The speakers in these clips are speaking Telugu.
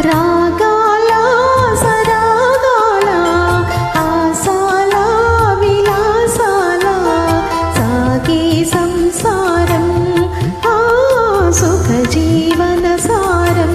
రాగాల సరాగాల ఆసాల విలాసాల సాగే సంసారం ఆ సుఖ జీవన సారం.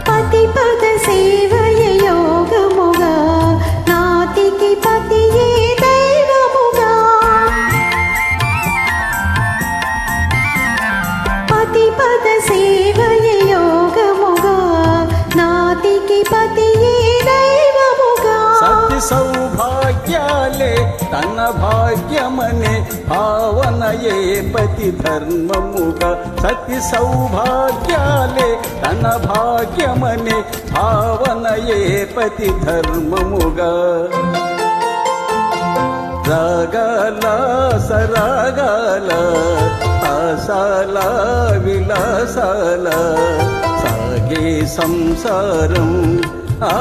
పతిపద సేవయ యోగముగా నాతికి పతియే దైవముగా. పతిపద సేవయ యోగముగా నాతికి పతియే దైవముగా. సతి సౌభాగ్యాలే తన భాగ్యమనే భావనయే పతి ధర్మముగా. సతి సౌభాగ్యాలే తన భాగ్యమనే భావనయే పతి ధర్మముగా. రాగాల సరాగాల ఆసాల విలాసాల సాగే సంసారం ఆ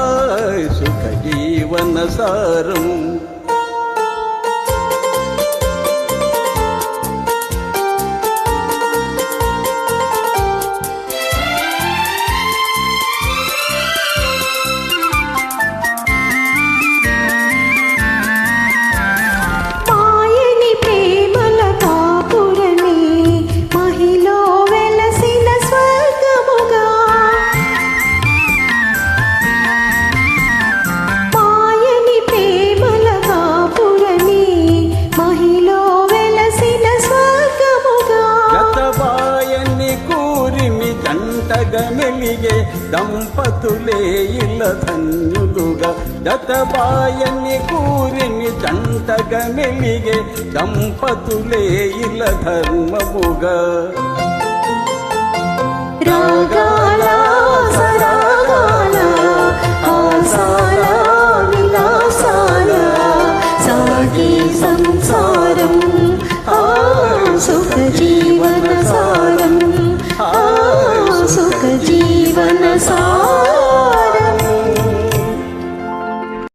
సుఖ జీవన సారం. మాయని ప్రేమల కాపురమే మహిలో వెలసిన స్వర్గముగా. మాయని ప్రేమల కాపురమే మహిలో వెలసిన స్వర్గముగా. గతబాయని కూరిమి జంటగా మెలిగే దంపతులే ఇల ధన్యులుగా. గతబాయని కూరిమి జంటగా మెలిగే దంపతులే ఇల ధర్మముగా. రాగాల సరాగాల ఆసాల విలాసాల సాగే సంసారం ఆ సుఖ జీవన సారం. ఆ సుఖ జీవన సారం.